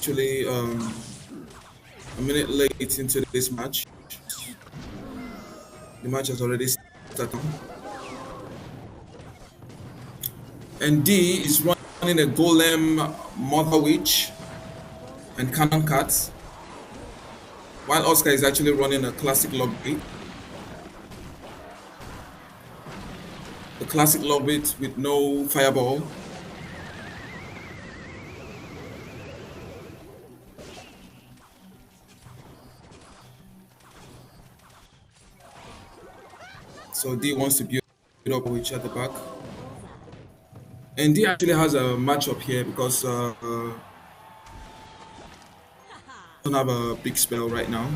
actually a minute late into this match. The match has already started. And D is running a golem, mother witch, and cannon cat, while Oscar is actually running a classic logbait. The classic logbait with no fireball. So D wants to build up a witch at the back. And D actually has a matchup here because don't have a big spell right now.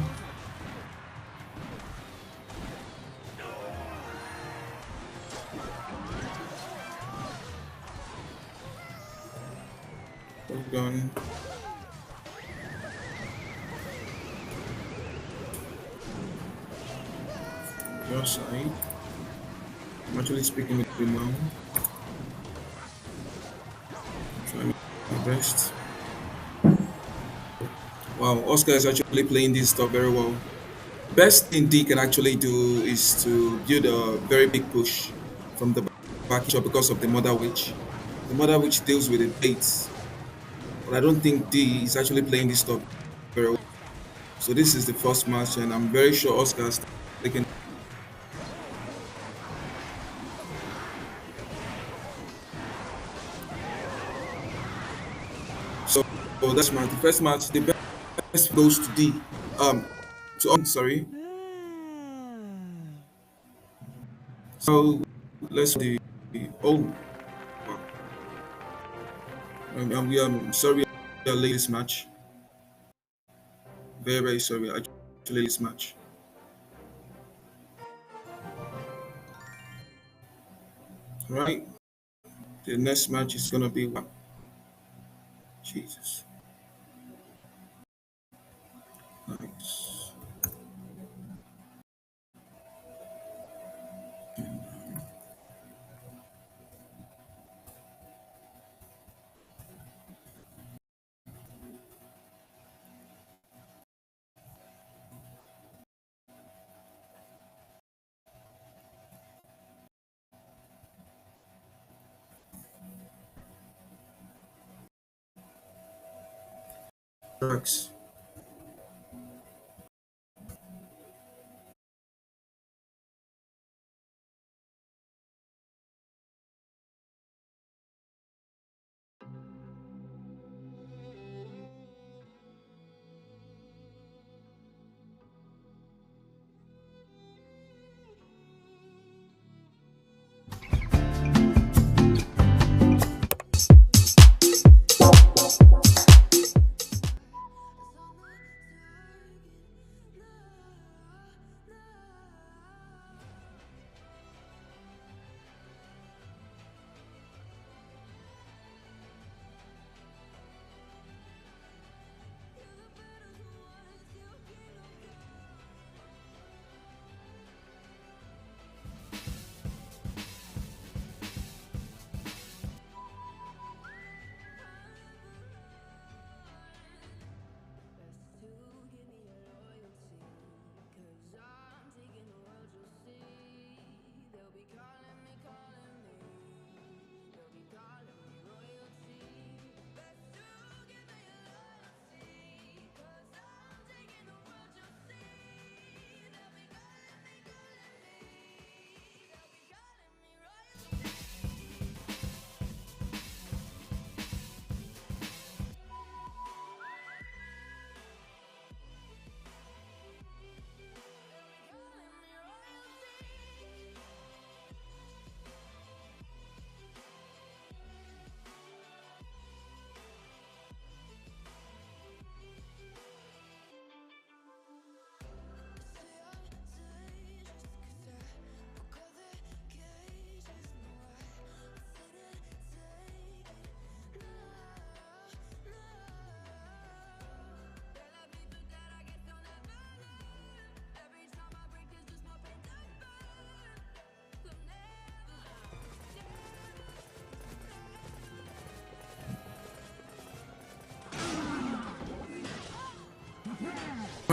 Hold on. Your side. I'm actually speaking with you now. Trying my best. Wow, Oscar is actually playing this stuff very well. Best thing D can actually do is to build a very big push from the back because of the Mother Witch. The Mother Witch deals with the baits, but I don't think D is actually playing this stuff very well. So this is the first match, and I'm very sure Oscar's taking. So that's match. The first match, the best goes to D. Sorry. So let's do the oh. We are sorry we are late this match. Very sorry actually this match. Right. The next match is gonna be what? Jesus. Nice. Drugs.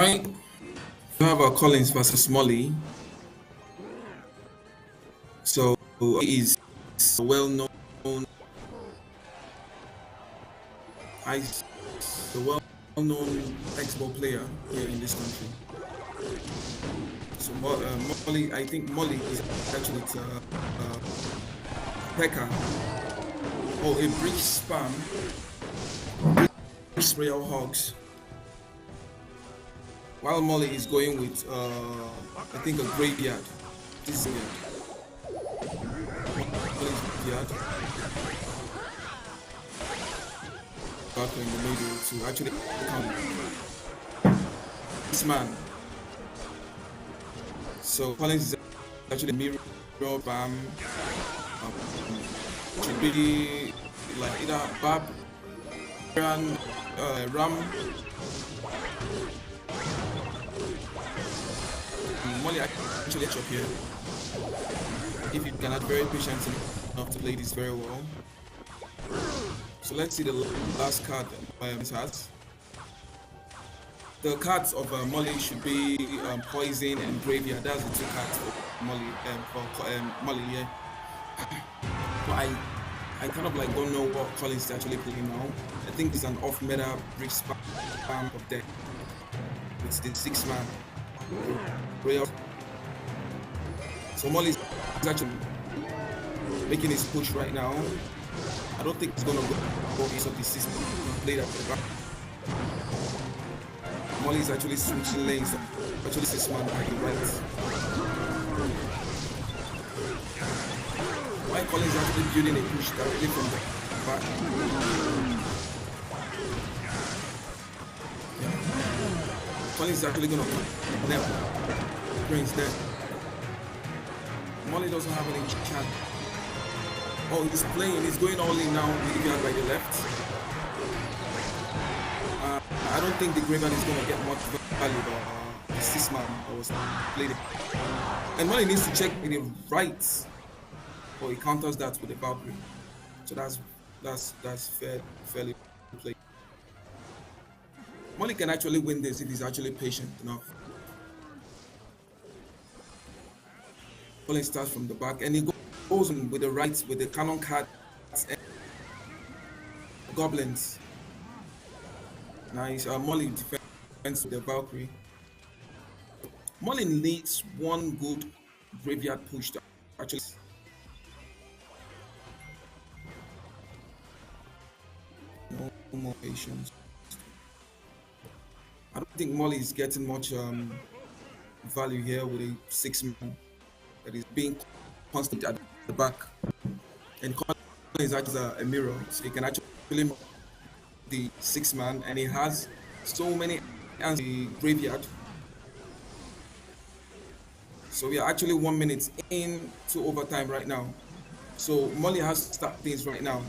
Right, we have our Collins versus Molly. So he is a well-known, a well-known Xbox player here in this country. So Molly, I think Molly is actually Pekka or a bridge spam, bridge Royal Hogs. While Molly is going with I think a graveyard. This is Molly's graveyard. Back in the middle to actually come this man. So Collins is actually mirror bam. Should be like either Bab, Ram. Molly actually chop here. If you can have very patient enough to play this very well. So let's see the last card this has. The cards of Molly should be Poison and Graveyard. That's the two cards for Molly. Molly, yeah. But I kind of like don't know what Collins is actually playing now. I think it's an off-meta bridge spam of deck. It's the 6-man Royal. So Molly is actually making his push right now. I don't think he's gonna go into the system. Play that back. Molly is actually switching lanes. Actually, 6-man back and right. While Collins is actually building a push directly from the back. Yeah. Collins is actually gonna connect. Brains there. Molly doesn't have any chance. Oh, he's playing. He's going all in now. Graveyard by the left. I don't think the Graveyard is going to get much value. The 6-man that was played. And Molly needs to check with the right, or he counters that with the Valkyrie. So that's fairly played. Molly can actually win this if he's actually patient enough. Molly starts from the back and he goes in with the right with the cannon cards and goblins. Nice. Molly defends with the Valkyrie. Molly needs one good graveyard push to actually. No more patience. I don't think Molly is getting much value here with a 6-man that is being constant at the back. And Collins is actually a mirror, so he can actually the 6-man, and he has so many answers in the graveyard. So we are actually 1 minute into overtime right now. So Molly has to start things right now.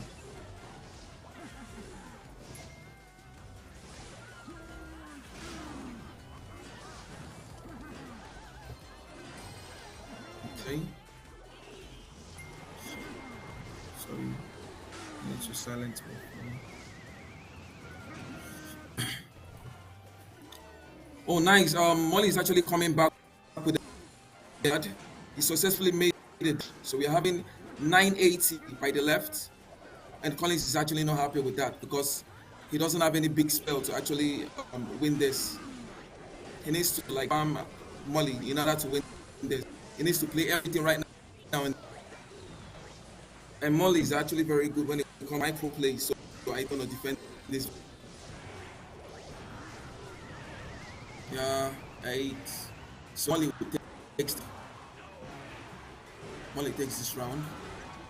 Okay. Sorry, I need to silence me. Oh, nice. Molly is actually coming back with the he successfully made it. So we are having 980 by the left, and Collins is actually not happy with that because he doesn't have any big spell to actually win this. He needs to like farm Molly in order to win this. He needs to play everything right now, and Molly is actually very good when it comes to micro play. So I don't know defend this. Yeah, 8. So Molly takes this round.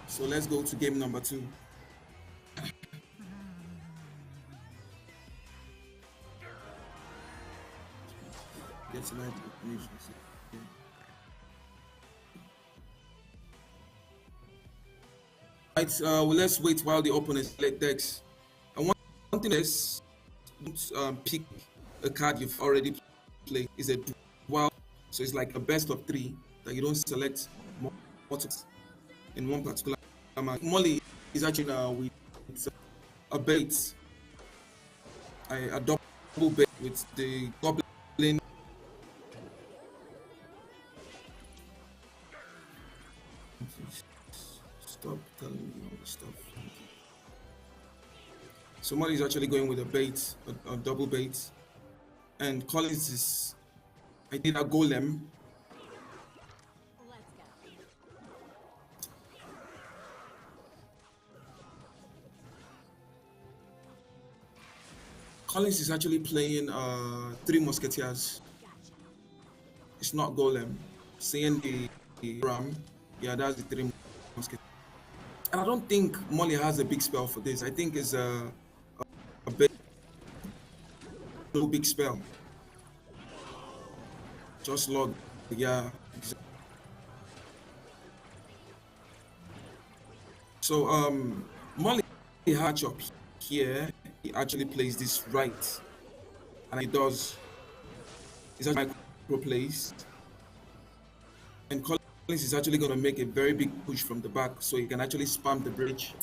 So let's go to game number 2. Get some information. Right, well, let's wait while the opponents select decks. And one thing is, don't pick a card you've already played. Is a dual, so it's like a best of 3 that you don't select more in one particular match. Molly is actually with a bait, a double bait with the goblin Molly is actually going with a bait, a double bait, and Collins is, I think, a golem. Collins is actually playing three musketeers. It's not golem. Seeing the ram, yeah, that's the three musketeers. And I don't think Molly has a big spell for this. I think it's a big, no big spell. Just log, yeah. So Molly hatch up here. He actually plays this right, and he does. It's actually micro plays, and Collins is actually going to make a very big push from the back, so he can actually spam the bridge.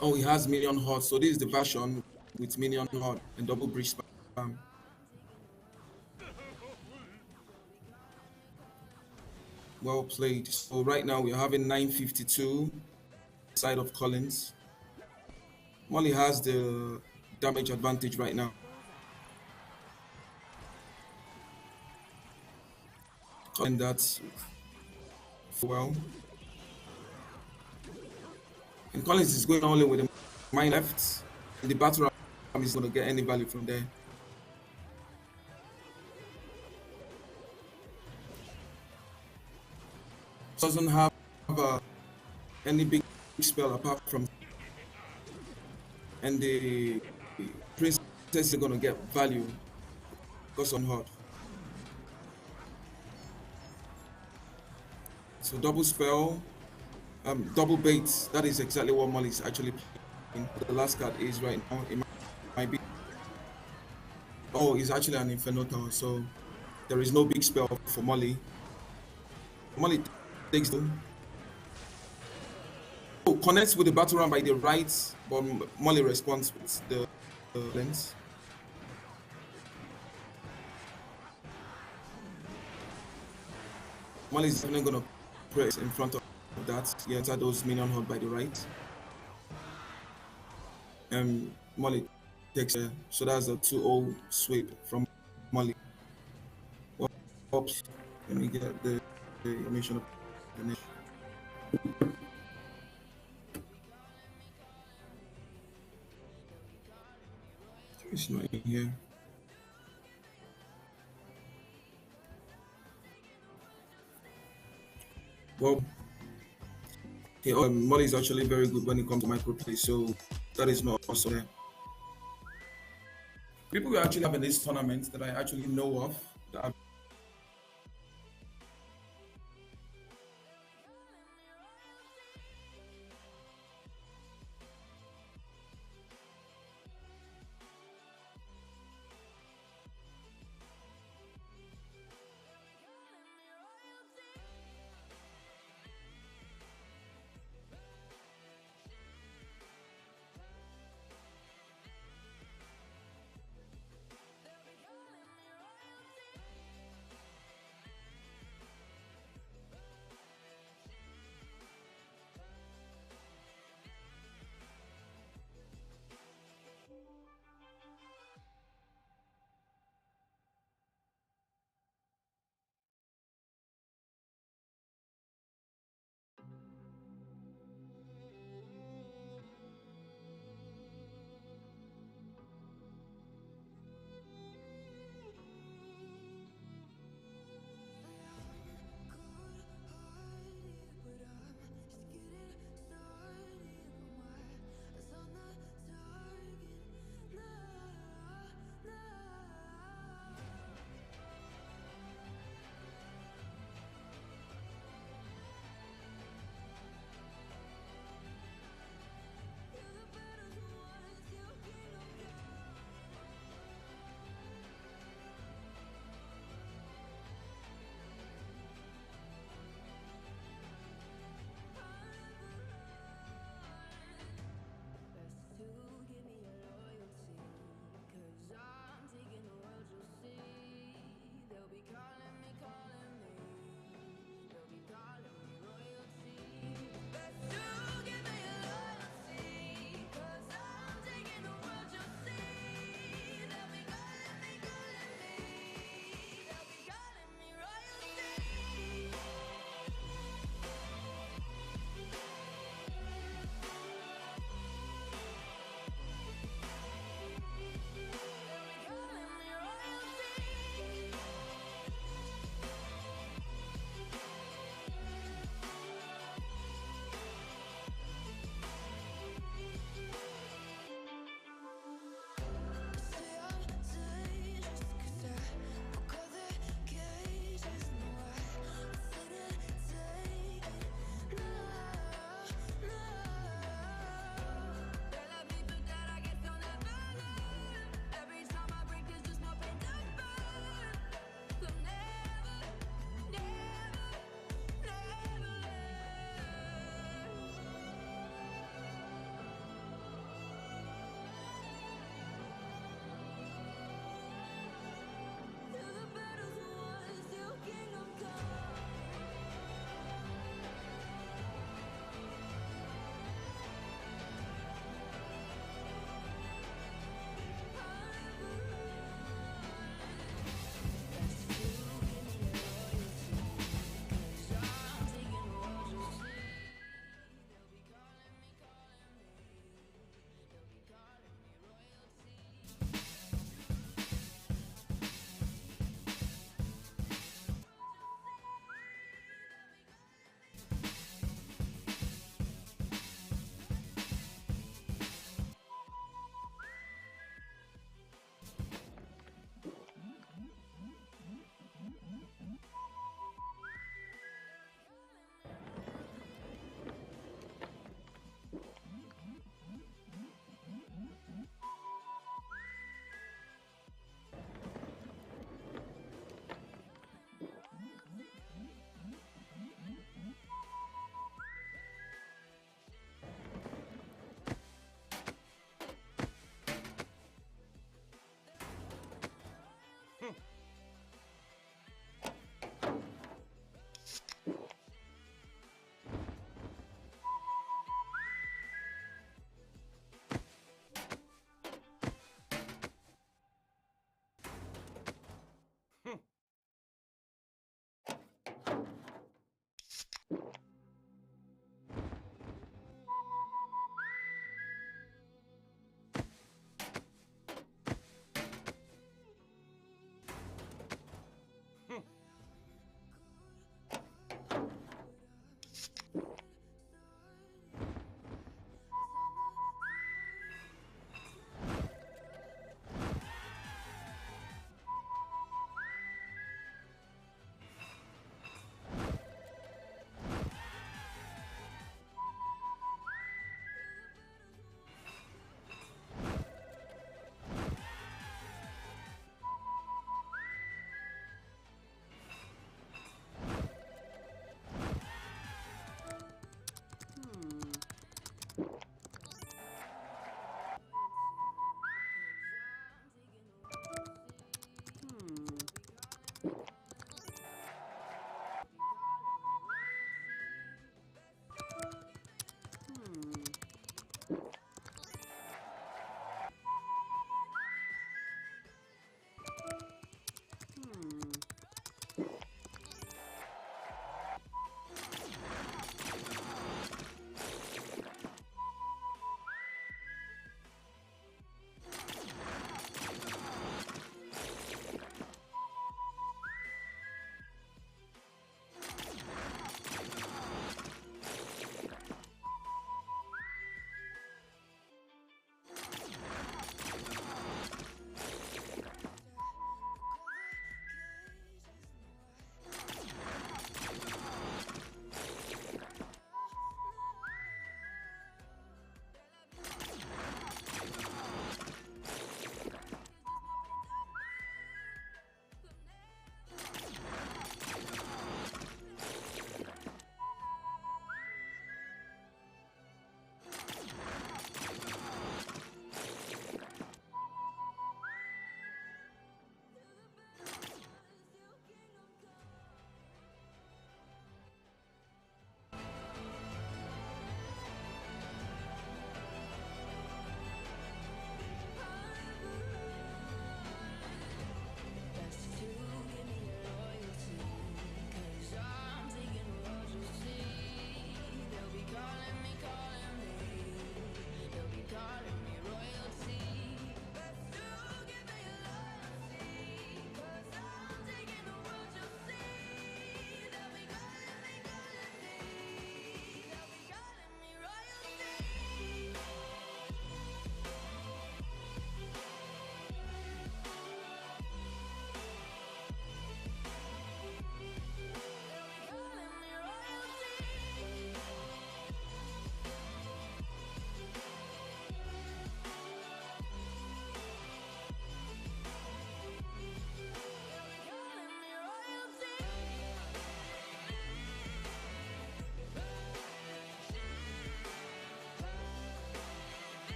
Oh, he has minion hot, so this is the version with minion hot and double bridge spam. Well played. So right now we're having 952 side of Collins. Molly has the damage advantage right now. And that's well. And Collins is going all in with the mine left. And the battle ram is going to get any value from there. Doesn't have any big spell apart from. And the princess is going to get value because on hot. So double spell, double bait. That is exactly what Molly is actually playing. The last card is right now. It might be. Oh, it's actually an Inferno Tower, so there is no big spell for Molly. Molly takes the. Oh, connects with the battle ram by the right, but Molly responds with the lens. Molly is definitely gonna press in front of that. He enter those minion horde by the right. Molly takes so that's a 2-0 sweep from Molly. Well, oops. Let me get the information of the name. It's not in here. Well, okay, Molly is actually very good when it comes to micro play, so that is not also there. People who actually have in this tournament that I actually know of that have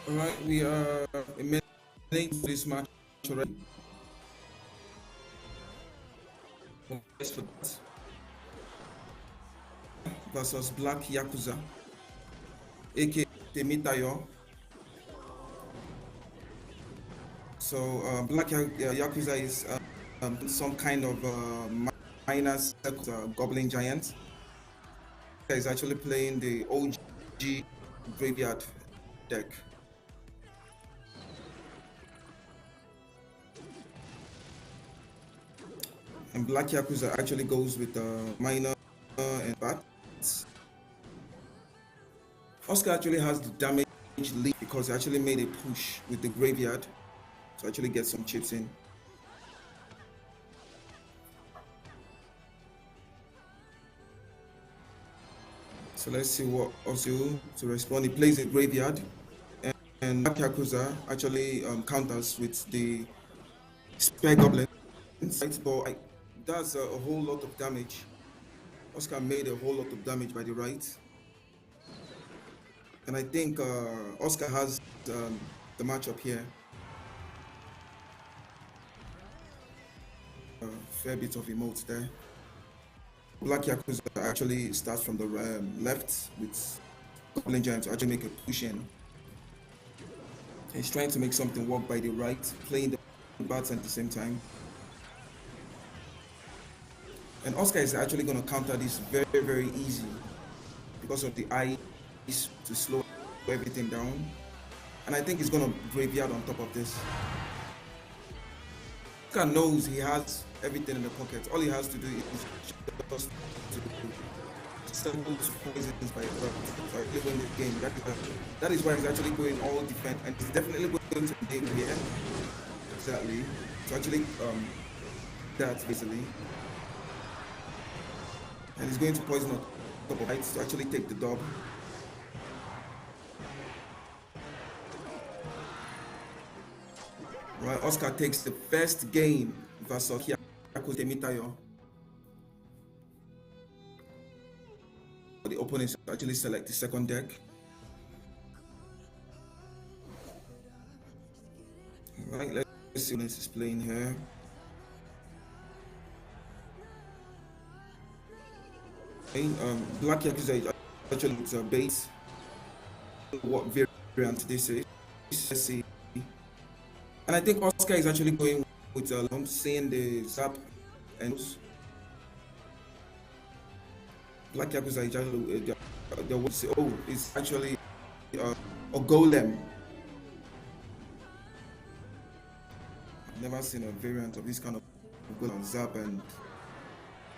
All right, we are a minute into this match already. For that versus Black Yakuza, aka Temitayo. So Yakuza is some kind of minor goblin giant. Is actually playing the OG graveyard deck. And Black Yakuza actually goes with minor and bats. Oscar actually has the damage lead because he actually made a push with the graveyard to actually get some chips in. So let's see what Ozil to respond. He plays a graveyard, and Black Yakuza actually counters with the Spare Goblins. But that's a whole lot of damage. Oscar made a whole lot of damage by the right. And I think Oscar has the matchup here. Fair bit of emotes there. Black Yakuza actually starts from the left with Goblin Giant to actually make a push in. He's trying to make something work by the right, playing the bats at the same time. And Oscar is actually going to counter this very, very easy because of the ice to slow everything down. And I think he's going to graveyard on top of this. Oscar knows he has everything in the pocket. All he has to do is just to settle poisons by win the game. That is why he's actually going all defense, and he's definitely going to game here. Exactly. To actually that basically. And he's going to poison on top of heights to actually take the dub. Right, Oscar takes the first game versus Yakuza Temitayo. The opponents actually select the second deck. Right, let's see what is playing here. Okay, Black Yakuza is actually with a base. What variant this is? Let's see. And I think Oscar is actually going with saying the Zap and Black Yakuza is actually it's actually a golem. I've never seen a variant of this kind of golem, Zap and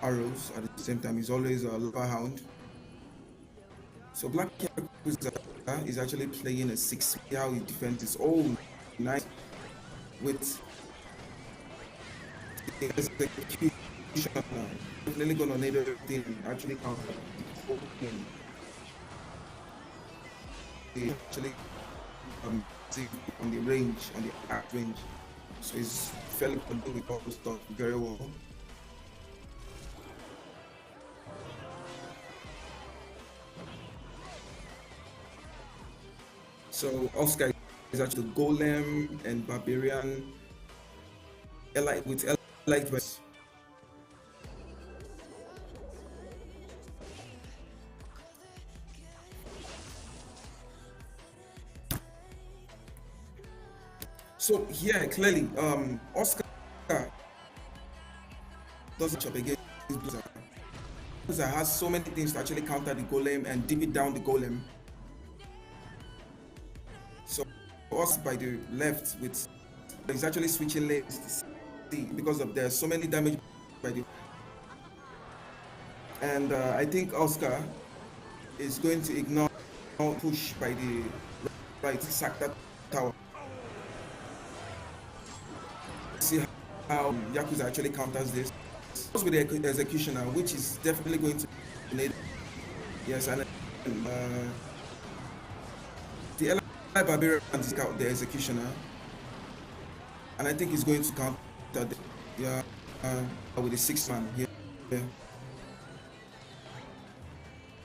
arrows at the same time. He's always a lava hound. So Black Yakuza is actually playing a 6. How he defends his own nice with the execution. Definitely gonna need everything actually counter the whole game. They actually see on the range, on the act range. So he's fairly control with all the stuff very well. So Oscar is actually Golem and Barbarian Elite with Elite West. So here clearly Oscar doesn't chop against Blizzard. Blizzard has so many things to actually counter the Golem and dip it down the Golem. So us by the left with he's actually switching lanes because of there's so many damage by the and I think Oscar is going to ignore push by the right sack that tower. See how Yakuza actually counters this with the executioner, which is definitely going to need yes and the Eli Barbarian is out the executioner, and I think he's going to counter the, with the 6-man here.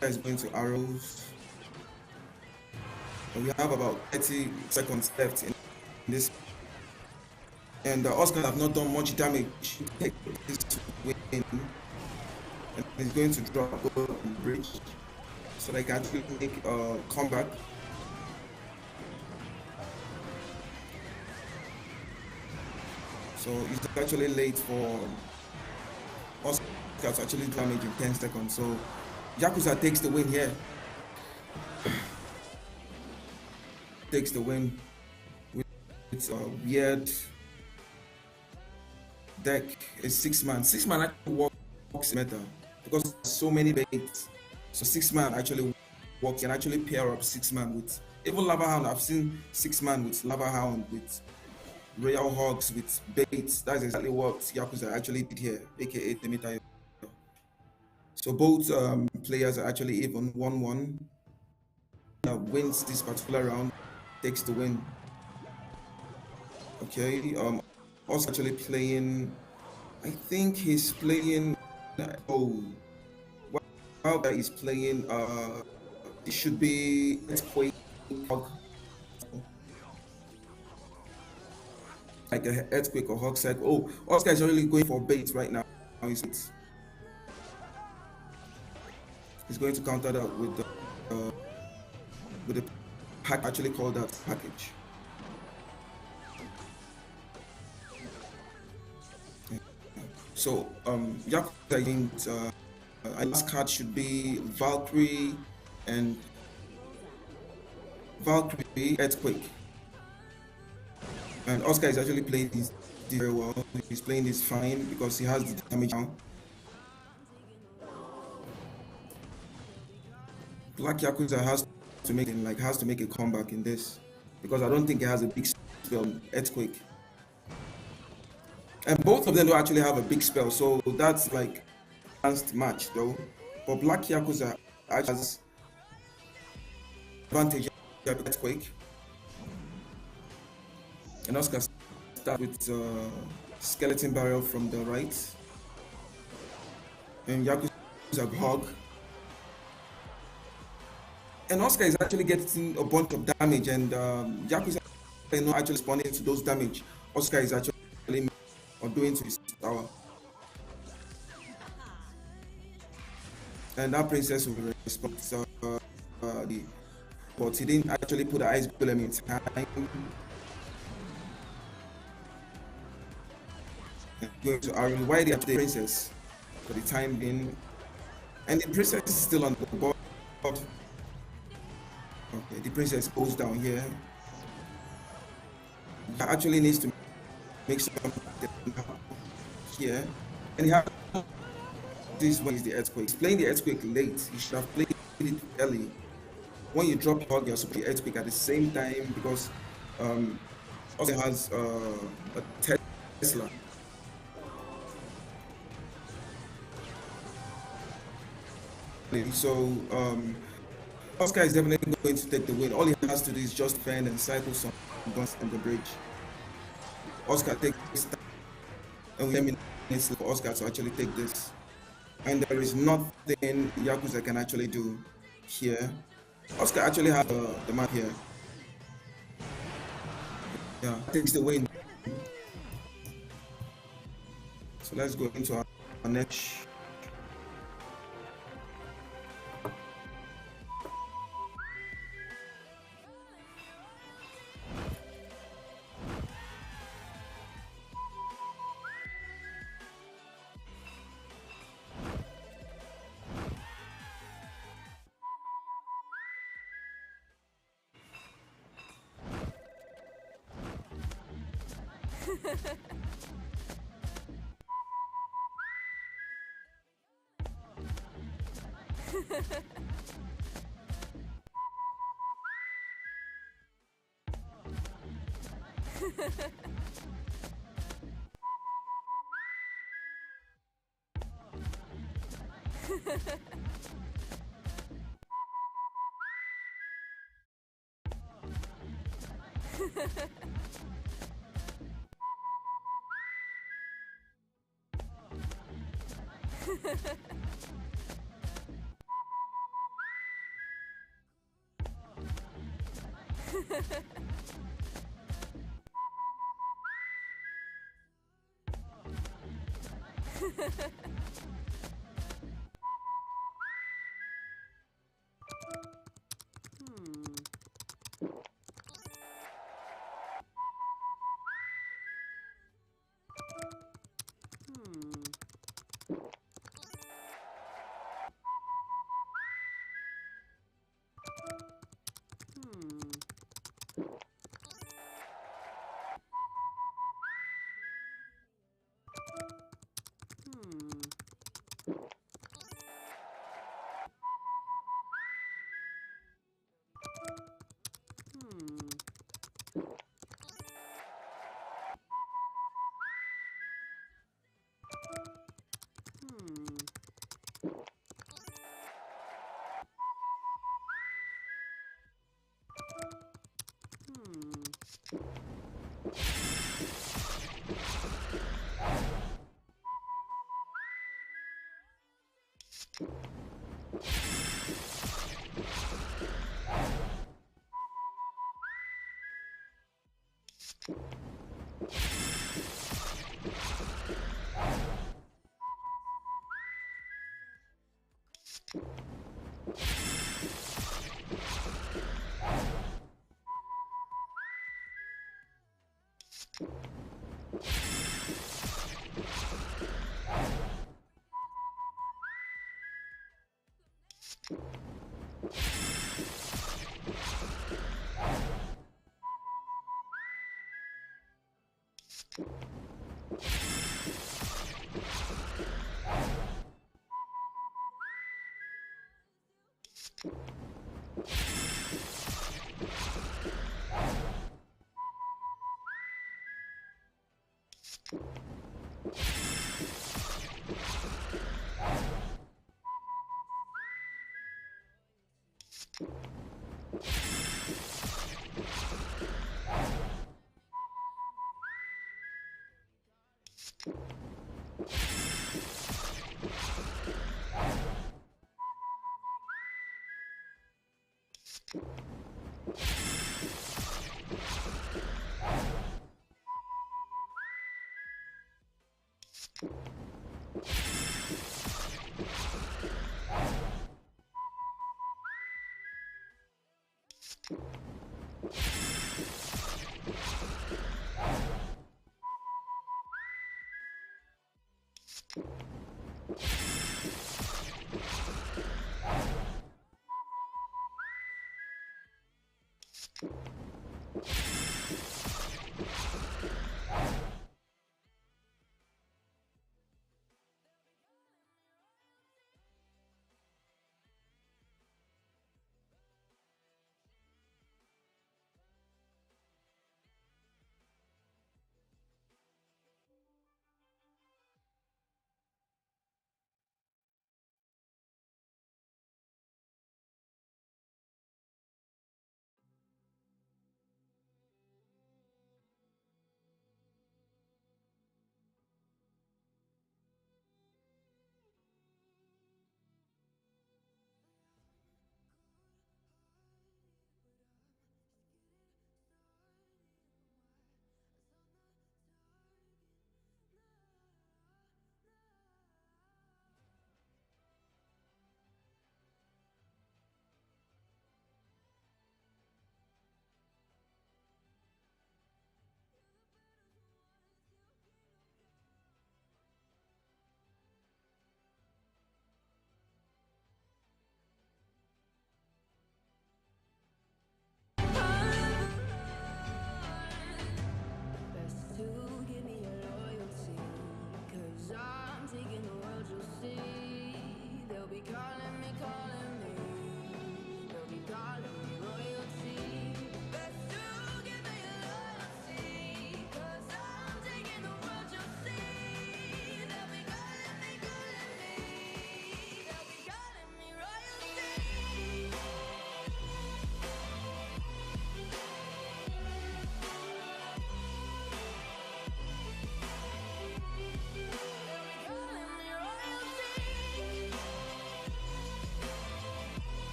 He's going to arrows. And we have about 30 seconds left in this. And Oscar have not done much damage to take this win. And he's going to drop a goal on the bridge so they can actually make a comeback. So it's actually late for Oscar to actually damage in 10 seconds. So Yakuza takes the win here. Takes the win with a weird deck. It's 6-man. 6-man actually works meta because there's so many baits. So 6-man actually works. You can actually pair up 6-man with even Lava Hound. I've seen 6-man with Lava Hound with Royal Hogs with baits. That's exactly what Yakuza actually did here, aka Temita. So both players are actually even 1-1. Wins this particular round, takes the win. Okay, also actually playing, I think he's playing, while he's playing, it should be Earthquake, like an Earthquake or Hog Cycle. Oh, Oscar is really going for bait right now. He's going to counter that with the pack, actually called that package. So Yakuza, last card should be Valkyrie and Valkyrie Earthquake. And Oscar is actually playing this very well. He's playing this fine because he has the damage now. Black Yakuza has to make a comeback in this because I don't think he has a big spell Earthquake. And both of them don't actually have a big spell, so that's like a balanced match though. But Black Yakuza actually has advantage of Earthquake. And Oscar start with Skeleton Barrel from the right. And Yakuza Hog. And Oscar is actually getting a bunch of damage, and Yakuza is not actually responding to those damage. Oscar is actually doing to his tower. And that princess will respond but he didn't actually put the ice golem in time. Going to argue why they have the princess for the time being, and the princess is still on the board. Okay, the princess goes down here. He actually needs to make something here, and he has this one is the earthquake. He's playing the earthquake late. He should have played it early. When you drop hog, you're supposed to earthquake at the same time because also has a Tesla. So Oscar is definitely going to take the win. All he has to do is just fend and cycle some guns on the bridge. Oscar takes time, and we 10 minutes for Oscar to actually take this. And there is nothing Yakuza can actually do here. Oscar actually has the map here. Yeah, takes the win. So let's go into our next.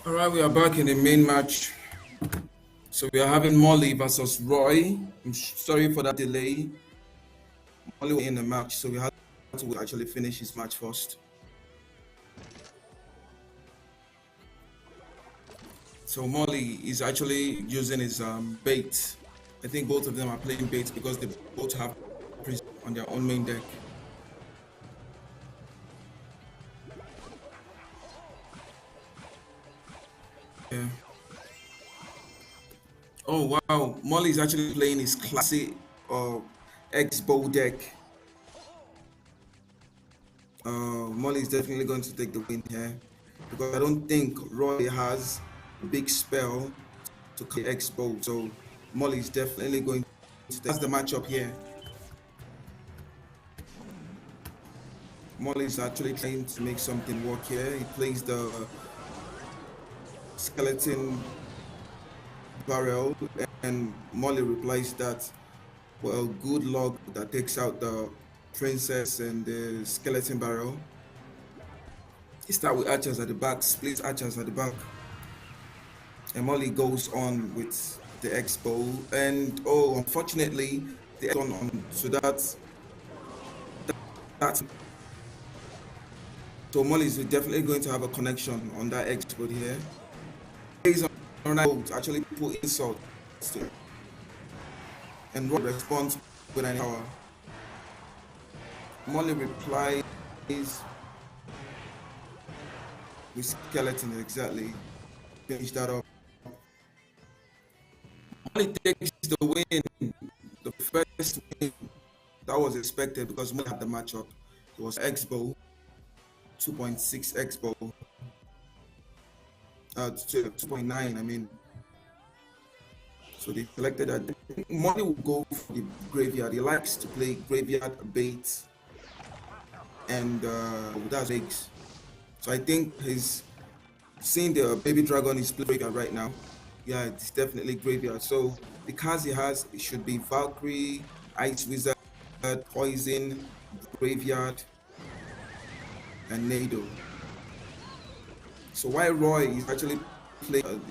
All right, we are back in the main match. So we are having Molly versus Roy. Sorry for that delay. Molly was in the match, so we had to actually finish his match first. So Molly is actually using his bait. I think both of them are playing bait because they both have prison on their own main deck. Yeah. Oh wow, Molly is actually playing his classic uh, X-bow deck. Molly is definitely going to take the win here because I don't think Roy has a big spell to clear X-bow. So Molly is definitely going to. That's the matchup here. Molly is actually trying to make something work here. He plays the skeleton barrel, and Molly replies that, well, good luck that takes out the princess and the skeleton barrel. He starts with archers at the back, splits archers at the back. And Molly goes on with the X-bow. And oh, unfortunately, the X on so that's so Molly is definitely going to have a connection on that X-bow here. Based on that, actually put insult to it. And Roy responds with an hour. Molly replies with skeleton exactly. Finish that up. Molly takes the win, the first win that was expected because Molly had the matchup. It was X-bow, 2.6 X-bow, 2.9. I mean, so they selected that. Molly will go for the graveyard. He likes to play graveyard bait, and that's eggs. So I think he's seeing the baby dragon is playing graveyard right now. Yeah, it's definitely graveyard. So the cards he has, it should be Valkyrie, Ice Wizard, Poison, Graveyard, and Nado. So while Roy is actually playing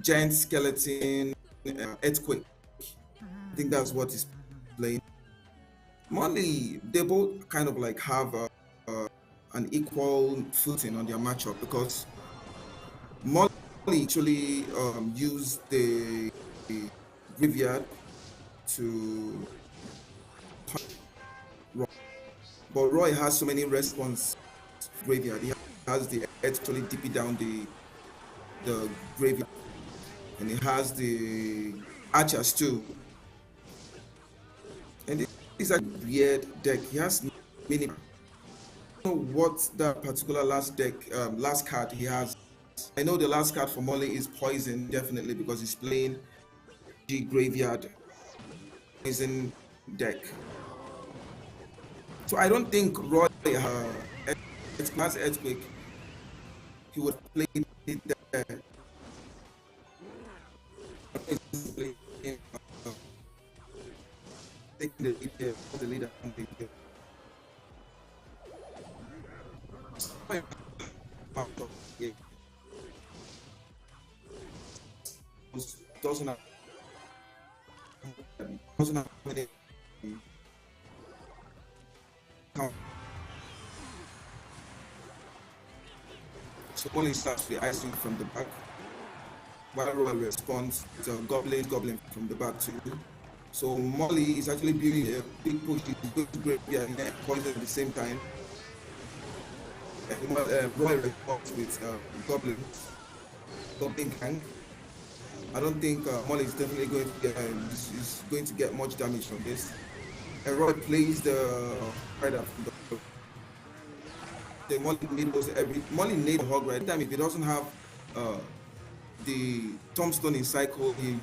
Giant Skeleton, Earthquake, I think that's what he's playing. Molly, they both kind of like have an equal footing on their matchup because Molly actually used the graveyard to Roy. But Roy has so many response graveyard. He has the actually DP down the graveyard, and he has the archers too. And this is a weird deck. He has many. I don't know what that particular last card he has. I know the last card for Molly is Poison, definitely, because he's playing G Graveyard Poison deck. So I don't think Roy has Earthquake. He would play it there. Taking the lead there, the leader on the yeah. Doesn't have many count. So only starts the icing from the back. While Roy responds to goblin from the back too. So Molly is actually building a big push. He's going to graveyard and poison at the same time. And Roy responds with goblin gang. I don't think Molly is definitely going to get much damage from this. And Roy plays the rider from the Molly needs a hog right. Every time if he doesn't have the tombstone in cycle, he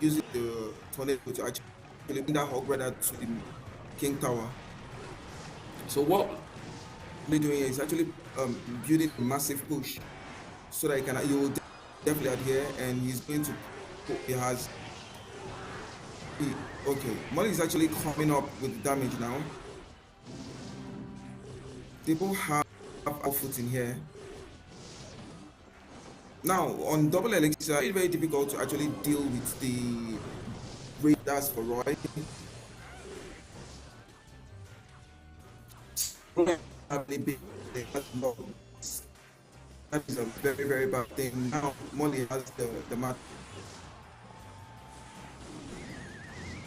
uses the tornado to actually bring that hog rider to the king tower. So what we're doing is actually building a massive push so that he will definitely adhere, and he's going to okay. Molly is actually coming up with damage now. People have outfit in here. Now on double elixir, it's very difficult to actually deal with the rate that's for Roy. Roy have a big that is a very, very bad thing. Now Molly has the match.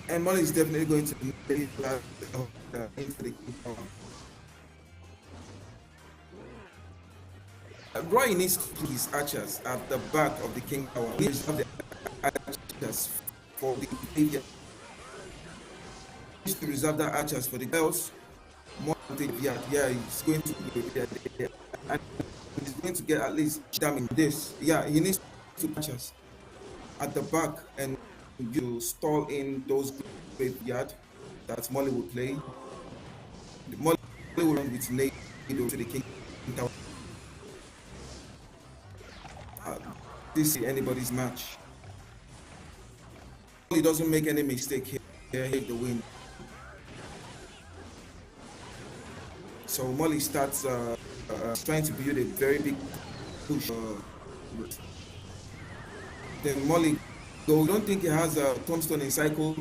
And Molly is definitely going to make that into the king tower. Roy needs to put his archers at the back of the king tower. He needs to have the archers for the graveyard. He needs to reserve the archers for the girls. More graveyard. Yeah, he's going to graveyard there. And he's going to get at least damage this. Yeah, he needs to archers at the back and you stall in those graveyard that Molly will play. Molly will run with Nado to the king tower. This is anybody's match. He doesn't make any mistake here, hit the win. So Molly starts trying to build a very big push. Then Molly goes, don't think he has a tombstone in cycle.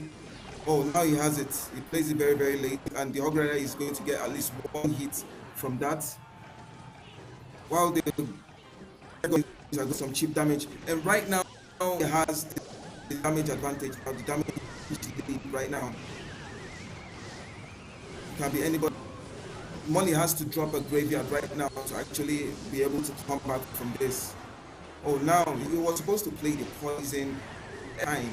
Oh, now he has it. He plays it very, very late, and the Hog Rider is going to get at least one hit from that. While the got some cheap damage, and right now he has the damage advantage. Or the damage lead right now can be anybody. Molly has to drop a graveyard right now to actually be able to come back from this. Oh, now he was supposed to play the poison time.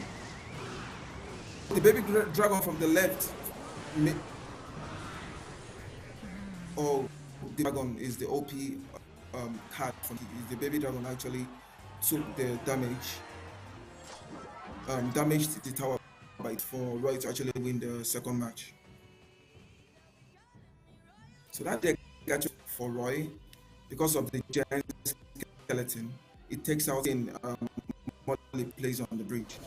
The baby dragon from the left. Oh, the dragon is the OP card from the baby dragon actually took the damage. Damaged the tower bite for Roy to actually win the second match. So that deck actually for Roy, because of the giant skeleton, it takes out in Molly plays on the bridge.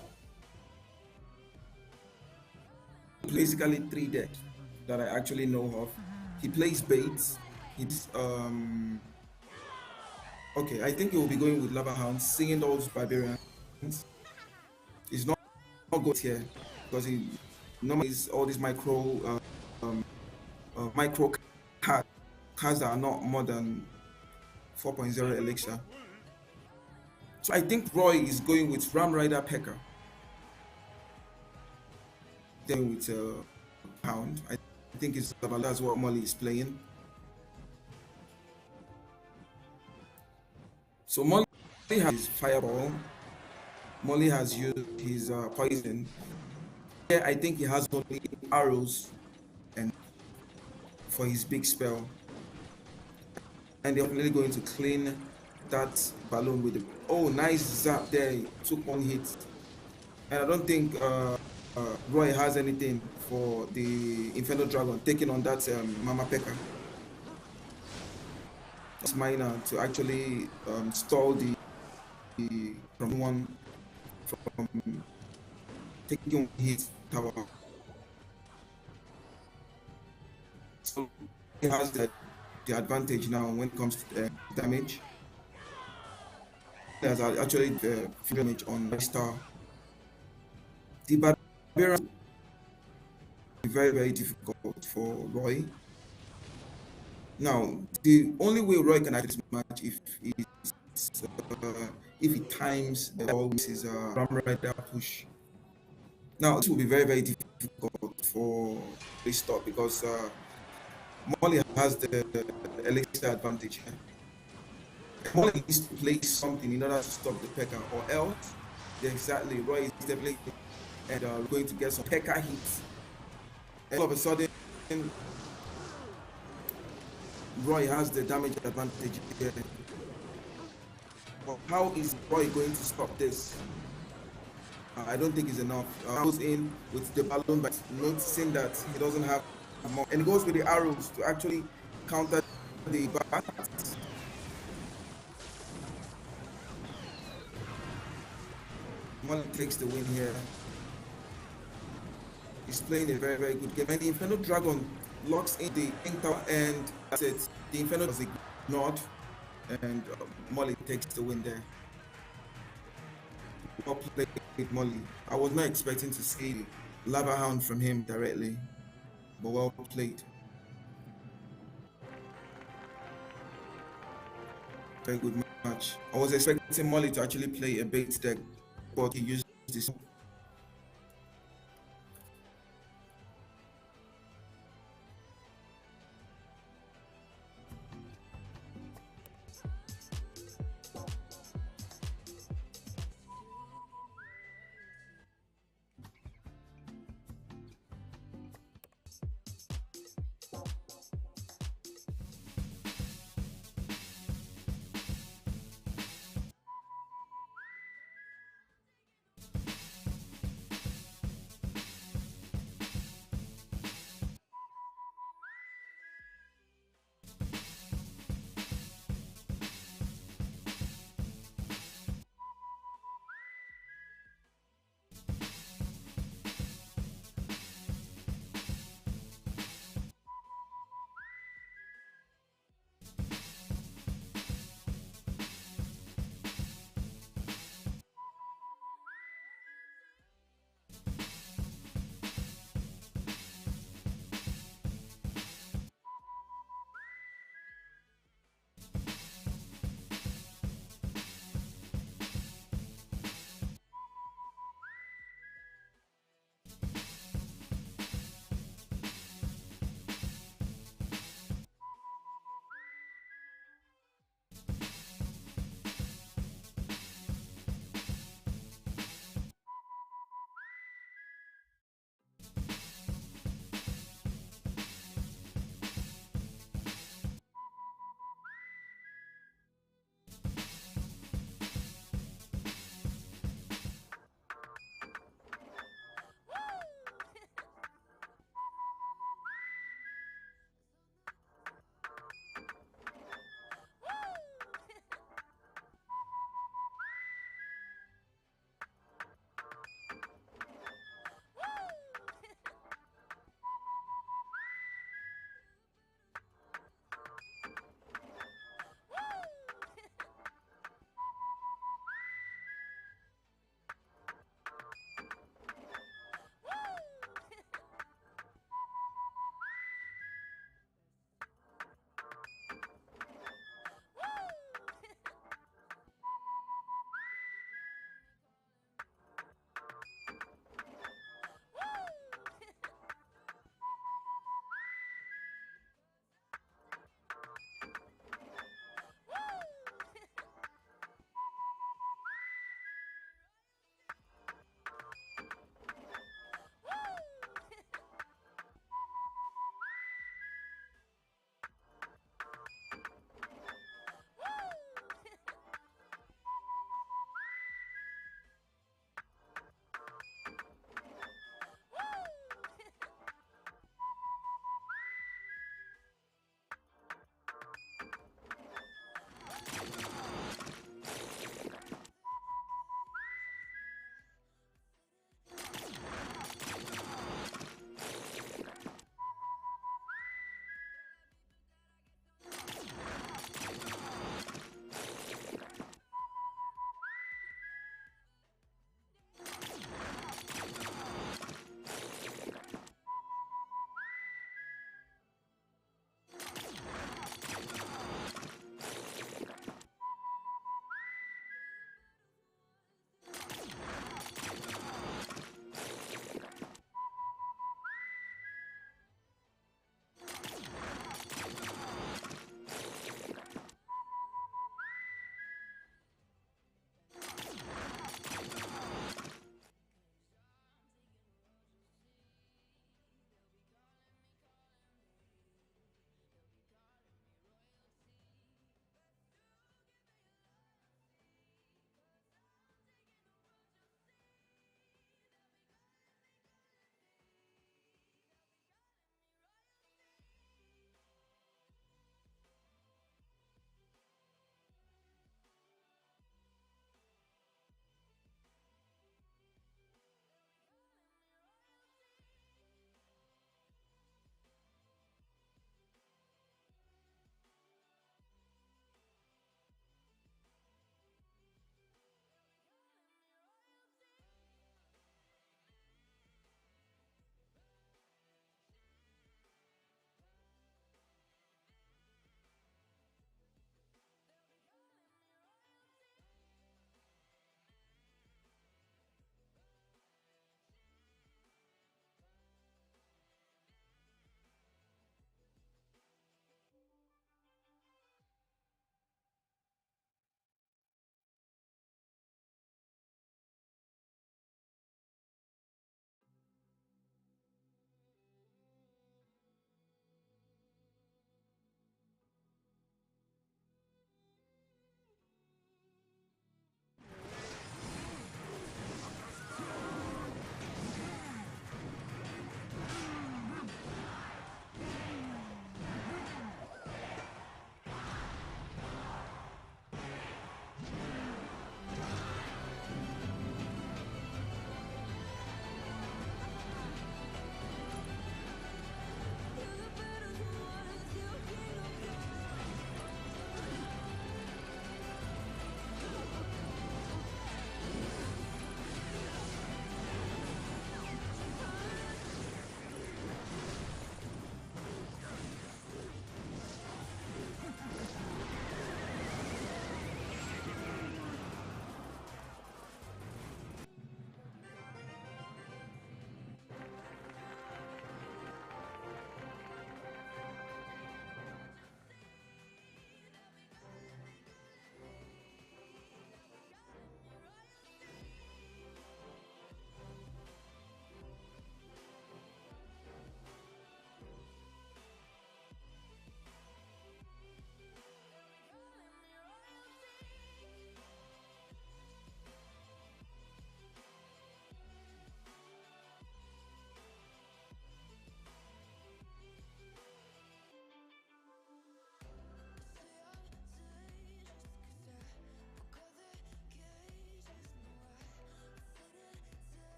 Basically 3 decks that I actually know of. He plays Bates. He's okay, I think he will be going with Lava Hounds, singing those barbarians. He's not good here because he normally is all these micro cards that are not more than 4.0 elixir. So I think Roy is going with Ram Rider P.E.K.K.A. Then with Pound. I think it's about that's what Molly is playing. So Molly has his Fireball. Molly has used his Poison. Here I think he has only arrows and for his big spell. And they're really going to clean that balloon with the nice zap there. He took 1 hit. And I don't think Roy has anything for the Inferno Dragon taking on that Mama P.E.K.K.A. It's minor to actually stall the from taking 1 hit tower. So he has the advantage now when it comes to damage. He has actually the damage on star. The barbarian is very, very difficult for Roy. Now, the only way Roy can actually match if he times always his Ram Rider push. Now, this will be very, very difficult for this stop because Molly has the elixir advantage. Molly needs to play something in order to stop the P.E.K.K.A. or else, exactly, Roy is definitely going to get some P.E.K.K.A. hits. And all of a sudden, Roy has the damage advantage here. But how is Roy going to stop this? I don't think it's enough. Goes in with the balloon, but noticing that he doesn't have more, and goes with the arrows to actually counter the bats. Molly takes the win here. He's playing a very, very good game, and the Inferno Dragon locks in the Tower, and that's it. The Inferno was ignored, and Molly takes the win there. Well played, Molly. I was not expecting to see Lava Hound from him directly, but well played. Very good match. I was expecting Molly to actually play a bait deck, but he used this